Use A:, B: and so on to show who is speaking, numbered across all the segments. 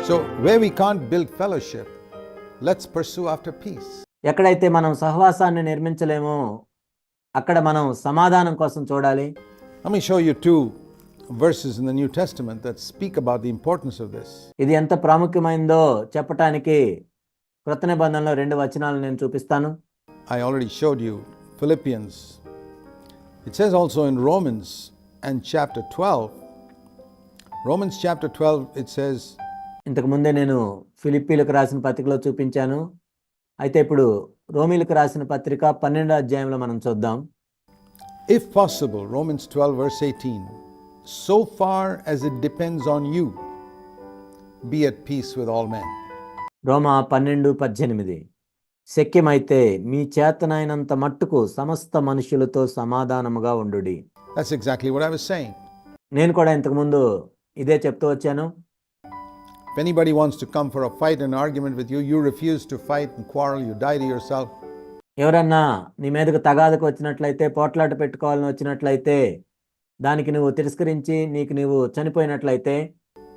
A: So where we can't build fellowship, let's pursue after peace.
B: ఎక్కడైతే మనం సహవాసాన్ని నిర్మించలేమో అక్కడ మనం సమాధానం కోసం చూడాలి.
A: Let me show you two verses in the New Testament that speak about the importance of this.
B: ఇది ఎంత ప్రాముఖ్యమైందో చెప్పటానికి క్రొత్త నిబంధనలో 2 వచనాలు నేను చూపిస్తాను.
A: I already showed you Philippians. It says also in Romans and chapter 12. Romans chapter 12, it says,
B: ఇంతకు ముందే నేను ఫిలిప్పీలకు రాసిన పత్రికలో చూపించాను. అయితే ఇప్పుడు రోమీలకు రాసిన పత్రిక 12వ అధ్యాయంలో మనం చూద్దాం.
A: if possible, Romans 12 verse 18, so far as it depends on you, be at peace with all men.
B: రోమా 12:18 శక్యమైతే మీ చేతనైనంత మట్టుకు సమస్త మనుషులతో సమాధానముగా ఉండుడి.
A: That's exactly what I was saying.
B: నేను కూడా ఇంతకుముందు ఇదే చెప్తూ వచ్చాను.
A: If anybody wants to come for a fight and argument with you, you refuse to fight and quarrel, you die to yourself.
B: ఎవరన్నా నీ మీదకు తగాదకు వచ్చినట్లయితే, పోట్లాట పెట్టుకోవాలని వచ్చినట్లయితే, దానికి నువ్వు తిరస్కరించి నీకు నువ్వు చనిపోయినట్లయితే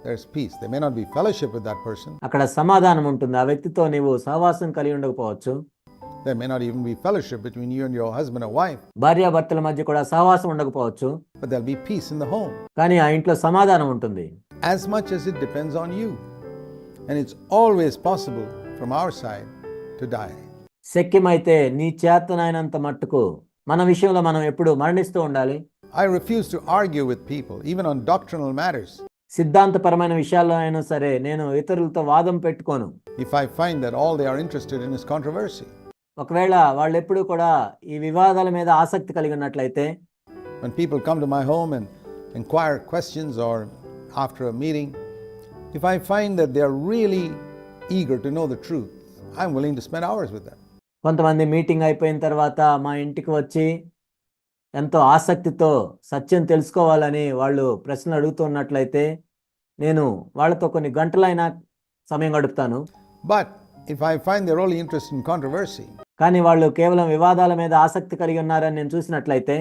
A: there's peace. There may not be fellowship with that person.
B: అక్కడ సమాధానం ఉంటుంది. ఆ వ్యక్తితో నీవు సహవాసం కలిగి ఉండకపోవచ్చు.
A: There may not even be fellowship between you and your husband or wife.
B: భార్యాభర్తల మధ్య కూడా సహవాసం ఉండకపోవచ్చు.
A: But there'll be peace in the home.
B: కానీ ఆ ఇంట్లో సమాధానం ఉంటుంది.
A: As much as it depends on you. And it's always possible from our side to die.
B: శక్యమైతే నీ చేతనైనంత మట్టుకు మన విషయంలో మనం ఎప్పుడు మరణిస్తూ ఉండాలి.
A: I refuse to argue with people, even on doctrinal matters.
B: సిద్ధాంతపరమైన విషయాల్లో అయినా సరే నేను ఇతరులతో వాదం పెట్టుకోను.
A: If I find that all they are interested in is controversy.
B: ఒకవేళ వాళ్ళు ఎప్పుడు కూడా ఈ వివాదాల మీద ఆసక్తి కలిగి ఉన్నట్లయితే,
A: When people come to my home and inquire questions or after a meeting, if I find that they are really eager to know the truth, I'm willing to spend hours with them.
B: కొంతమంది meeting అయిపోయిన తర్వాత మా ఇంటికి వచ్చి ఎంతో ఆసక్తితో సత్యం తెలుసుకోవాలని వాళ్ళు ప్రశ్నలు అడుగుతున్నట్లయితే నేను వాళ్ళతో కొన్ని గంటలైనా సమయం గడుపుతాను.
A: But if I find they're only interested in controversy,
B: కానీ వాళ్ళు కేవలం వివాదాల మీద ఆసక్తి కలిగి ఉన్నారని నేను చూసినట్లయితే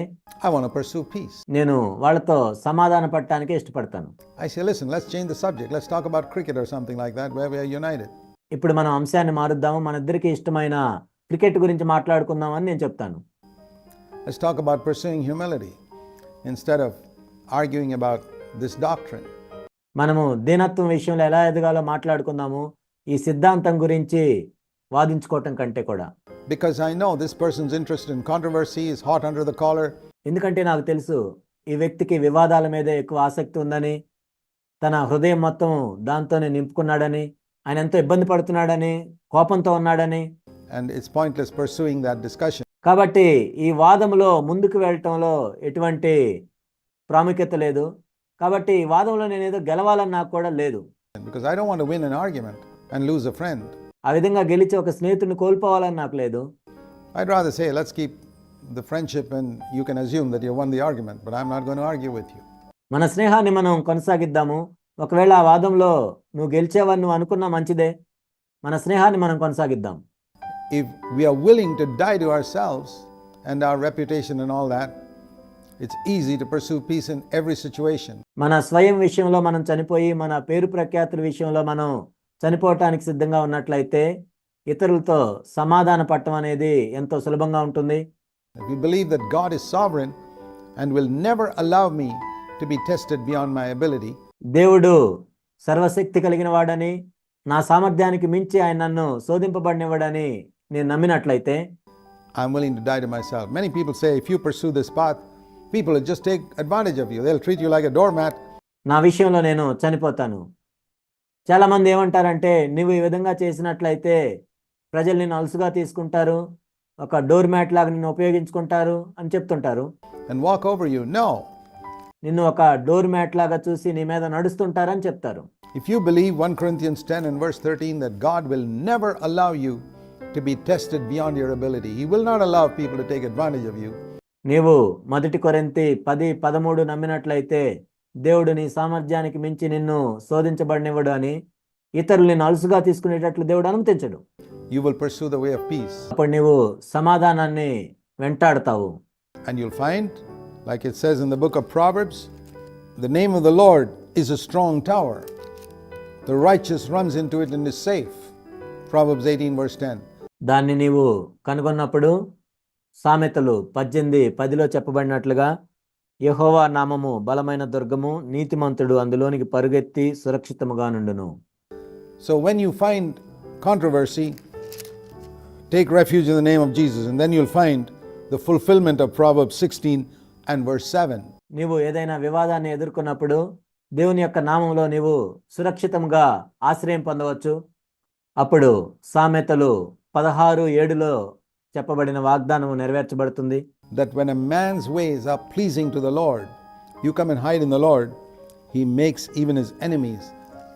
A: I want to pursue peace.
B: నేను వాళ్ళతో సమాధాన పడటానికి ఇష్టపడతాను.
A: I say, listen, let's change the subject. Let's talk about cricket or something like that where we are united.
B: ఇప్పుడు మనం అంశాన్ని మారుద్దాము, మన ఇద్దరికి ఇష్టమైన క్రికెట్ గురించి మాట్లాడుకుందామని నేను చెప్తాను.
A: Let's talk about pursuing humility instead of arguing about this doctrine.
B: మనము దీనత్వం విషయంలో ఎలా ఎదగాలో మాట్లాడుకుందాము, ఈ సిద్ధాంతం గురించి వాదించుకోవటం కంటే కూడా.
A: Because I know this person's interest in controversy is hot under the collar.
B: ఎందుకంటే నాకు తెలుసు ఈ వ్యక్తికి వివాదాల మీద ఎక్కువ ఆసక్తి ఉందని, తన హృదయం మొత్తం దాంతోనే నింపుకున్నాడని, ఆయన ఎంతో ఇబ్బంది పడుతున్నాడని, కోపంతో ఉన్నాడని.
A: And it's pointless pursuing that discussion.
B: కాబట్టి ఈ వాదములో ముందుకు వెళ్ళటంలో ఎటువంటి ప్రాముఖ్యత లేదు. కాబట్టి ఈ వాదంలో నేను ఏదో గెలవాలని నాకు కూడా లేదు.
A: Because I don't want to win an argument and lose a friend.
B: ఆ విధంగా గెలిచి ఒక స్నేహితుడిని కోల్పోవాలని నాకు లేదు.
A: I'd rather say, let's keep the friendship and you can assume that you won the argument, but I'm not going to argue with you.
B: మన స్నేహాన్ని మనం కొనసాగిద్దాము. ఒకవేళ ఆ వాదంలో నువ్వు గెలిచేవని నువ్వు అనుకున్నా మంచిదే. మన స్నేహాన్ని మనం కొనసాగిద్దాం.
A: If we are willing to die to ourselves and our reputation and all that, it's easy to pursue peace in every situation.
B: మన స్వయం విషయంలో మనం చనిపోయి, మన పేరు ప్రఖ్యాతుల విషయంలో మనం చనిపోవటానికి సిద్ధంగా ఉన్నట్లయితే ఇతరులతో సమాధాన పడటం అనేది ఎంతో సులభంగా ఉంటుంది.
A: If we believe that God is sovereign and will never allow me to be tested beyond my ability,
B: దేవుడు సర్వశక్తి కలిగిన వాడని, నా సామర్థ్యానికి మించి ఆయన నన్ను శోధింపబడినవాడని నేను నమ్మినట్లయితే
A: I'm willing to die to myself. Many people say if you pursue this path, people will just take advantage of you. They'll treat you like a doormat.
B: నా విషయంలో నేను చనిపోతాను. చాలామంది ఏమంటారంటే, నువ్వు ఈ విధంగా చేసినట్లయితే ప్రజలు నిన్ను అలసుగా తీసుకుంటారు, ఒక డోర్ మ్యాట్ లాగా నిన్ను ఉపయోగించుకుంటారు అని చెప్తుంటారు.
A: And walk over you. No.
B: నిన్ను ఒక డోర్ మ్యాట్ లాగా చూసి నీ మీద నడుస్తుంటారని చెప్తారు.
A: If you believe 1 Corinthians 10 and verse 13 that God will never allow you to be tested beyond your ability, He will not allow people to take advantage of you.
B: నీవు 1 కొరింథీ 10:13 నమ్మినట్లయితే దేవుడు నీ సామర్థ్యానికి మించి నిన్ను శోధించబడినవాడు అని, ఇతరులు నిన్ను అలసుగా తీసుకునేటట్లు దేవుడు అనుమతించడు.
A: You will pursue the way of peace.
B: అప్పుడు నీవు సమాధానాన్ని వెంటాడతావు.
A: And you'll find, like it says in the book of Proverbs, the name of the Lord is a strong tower. The righteous runs into it and is safe. Proverbs 18 verse 10.
B: దాన్ని నీవు కనుగొన్నప్పుడు సామెతలు 18:10లో చెప్పబడినట్లుగా యెహోవా నామము బలమైన దుర్గము, నీతిమంతుడు అందులోనికి పరుగెత్తి సురక్షితముగా నుండును.
A: So when you find controversy, take refuge in the name of Jesus, and then you'll find the fulfillment of Proverbs 16 and verse 7.
B: నీవు ఏదైనా వివాదాన్ని ఎదుర్కొన్నప్పుడు దేవుని యొక్క నామంలో నీవు సురక్షితంగా ఆశ్రయం పొందవచ్చు. అప్పుడు సామెతలు 16:7లో చెప్పబడిన వాగ్దానము నెరవేర్చబడుతుంది.
A: That when a man's ways are pleasing to the Lord, you come and hide in the Lord, he makes even his enemies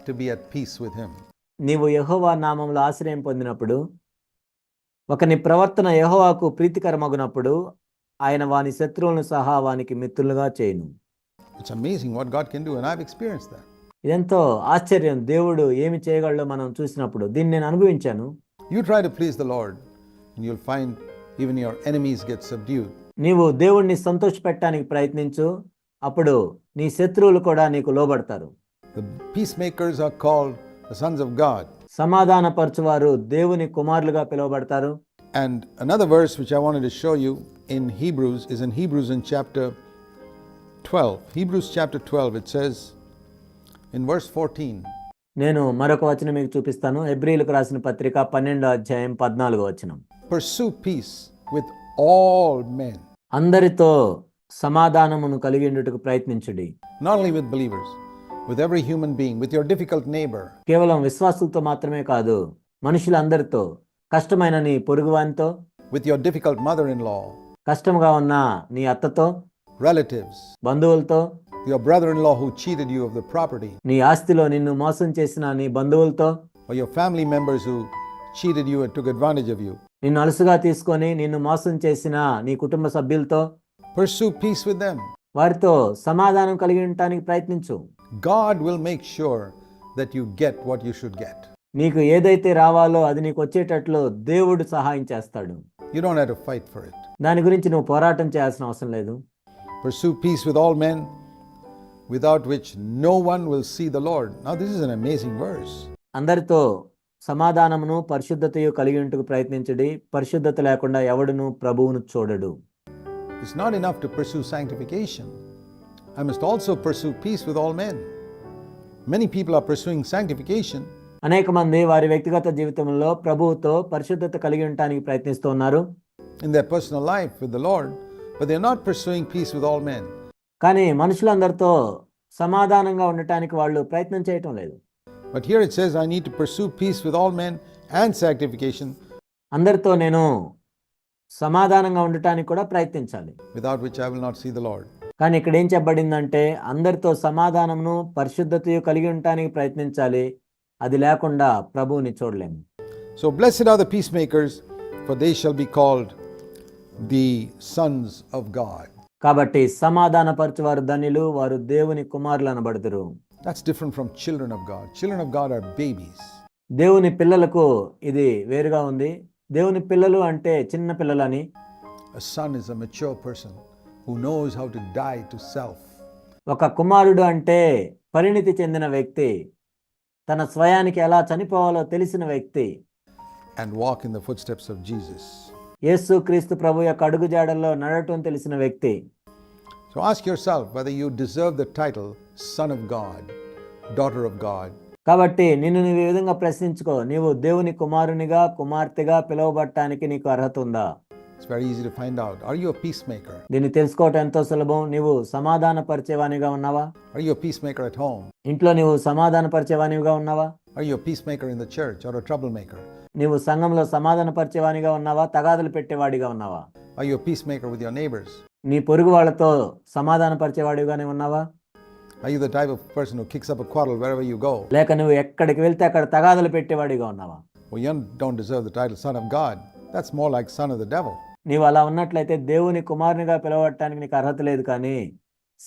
A: to be at peace with him.
B: నీవు యెహోవా నామములో ఆశ్రయం పొందినప్పుడు, ఒకని ప్రవర్తన యెహోవాకు ప్రీతికరమగునప్పుడు ఆయన వాని శత్రువులను సహా వానికి మిత్రులుగా చేయును.
A: It's amazing what God can do, and I've experienced that.
B: ఇదెంతో ఆశ్చర్యం. దేవుడు ఏమి చేయగలడో మనం చూసినప్పుడు దీన్ని నేను అనుభవించాను.
A: You try to please the Lord, and you'll find even your enemies get subdued.
B: నీవు దేవుణ్ణి సంతోషపెట్టడానికి ప్రయత్నించు, అప్పుడు నీ శత్రువులు కూడా నీకు లోబడతారు.
A: The peacemakers are called the sons of God.
B: సమాధానపరచువారు దేవుని కుమారులుగా పిలువబడతారు.
A: And another verse which I wanted to show you in Hebrews is in Hebrews in chapter 12. Hebrews chapter 12, it says in verse 14.
B: నేను మరొక వచనం మీకు చూపిస్తాను. హెబ్రీయులకు రాసిన పత్రిక 12:14.
A: Pursue peace with all men.
B: అందరితో సమాధానమును కలిగి ఉండుటకు ప్రయత్నించుడి.
A: Not only with believers, with every human being, with your difficult neighbor.
B: కేవలం విశ్వాసులతో మాత్రమే కాదు, మనుషులందరితో, కష్టమైన నీ పొరుగువానితో,
A: with your difficult mother-in-law,
B: కష్టంగా ఉన్న నీ అత్తతో,
A: relatives,
B: బంధువులతో,
A: your brother-in-law who cheated you of the property,
B: నీ ఆస్తిలో నిన్ను మోసం చేసిన నీ బంధువులతో,
A: or your family members who cheated you and took advantage of you.
B: నిన్ను అలసుగా తీసుకొని నిన్ను మోసం చేసిన నీ కుటుంబ సభ్యులతో
A: Pursue peace with them.
B: వారితో సమాధానం కలిగి ఉండటానికి ప్రయత్నించు.
A: God will make sure that you get what you should get.
B: నీకు ఏదైతే రావాలో అది నీకు వచ్చేటట్లు దేవుడు సహాయం చేస్తాడు.
A: You don't have to fight for it.
B: దాని గురించి నువ్వు పోరాటం చేయాల్సిన అవసరం లేదు.
A: Pursue peace with all men, without which no one will see the Lord. Now this is an amazing verse.
B: అందరితో సమాధానమును పరిశుద్ధతయు కలిగి ఉంటకు ప్రయత్నించడి. పరిశుద్ధత లేకుండా ఎవడును ప్రభువును చూడడు.
A: It's not enough to pursue sanctification. I must also pursue peace with all men. Many people are pursuing sanctification.
B: అనేక మంది వారి వ్యక్తిగత జీవితంలో ప్రభువుతో పరిశుద్ధత కలిగి ఉండటానికి ప్రయత్నిస్తూ ఉన్నారు
A: in their personal life with the Lord, but they're not pursuing peace with all men.
B: కానీ మనుషులందరితో సమాధానంగా ఉండటానికి వాళ్ళు ప్రయత్నం చేయటం లేదు.
A: But here it says, I need to pursue peace with all men and sanctification,
B: అందరితో నేను సమాధానంగా ఉండటానికి కూడా ప్రయత్నించాలి.
A: without which I will not see the Lord.
B: కానీ ఇక్కడ ఏం చెప్పబడిందంటే అందరితో సమాధానమును పరిశుద్ధతయు కలిగి ఉండటానికి ప్రయత్నించాలి. అది లేకుండా ప్రభువుని చూడలేము.
A: So blessed are the peacemakers, for they shall be called the sons of God.
B: కాబట్టి సమాధానపరచువారు ధన్యులు, వారు దేవుని కుమారులు అనబడుదురు.
A: That's different from children of God. Children of God are babies.
B: దేవుని పిల్లలకు ఇది వేరుగా ఉంది. దేవుని పిల్లలు అంటే చిన్న పిల్లలని.
A: A son is a mature person who knows how to die to self.
B: ఒక కుమారుడు అంటే పరిణితి చెందిన వ్యక్తి, తన స్వయానికి ఎలా చనిపోవాలో తెలిసిన వ్యక్తి,
A: and walk in the footsteps of Jesus.
B: యేసు క్రీస్తు ప్రభు యొక్క అడుగుజాడల్లో నడవటం తెలిసిన వ్యక్తి.
A: So ask yourself whether you deserve the title Son of God, Daughter of God.
B: కాబట్టి నిన్ను నీవు ఈ విధంగా ప్రశ్నించుకో, నీవు దేవుని కుమారునిగా కుమార్తెగా పిలువబడటానికి నీకు అర్హత ఉందా?
A: It's very easy to find out. Are you a peacemaker?
B: దీన్ని తెలుసుకోవటం ఎంతో సులభం. నీవు సమాధాన పరిచేవానిగా ఉన్నావా?
A: Are you a peacemaker at home?
B: ఇంట్లో నీవు సమాధాన పరిచేవానిగా ఉన్నావా?
A: Are you a peacemaker in the church or a troublemaker?
B: నీవు సంఘంలో సమాధాన పరిచేవానిగా ఉన్నావా? తగాదులు పెట్టేవాడిగా ఉన్నావా?
A: Are you a peacemaker with your neighbors?
B: నీ పొరుగు వాళ్ళతో సమాధాన పరిచేవాడిగానే ఉన్నావా?
A: Are you the type of person who kicks up a quarrel wherever you go?
B: లేక నువ్వు ఎక్కడికి వెళ్తే అక్కడ తగాదులు పెట్టేవాడిగా ఉన్నావా?
A: Well, you don't deserve the title Son of God. That's more like son of the devil.
B: నీవు అలా ఉన్నట్లయితే దేవుని కుమారునిగా పిలువబడటానికి నీకు అర్హత లేదు, కానీ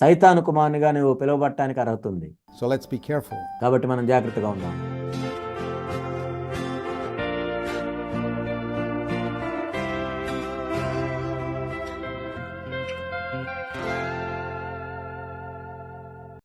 B: సైతాను కుమారునిగా నువ్వు పిలువబడటానికి అర్హత ఉంది.
A: So let's be careful.
B: కాబట్టి మనం జాగ్రత్తగా ఉందాం.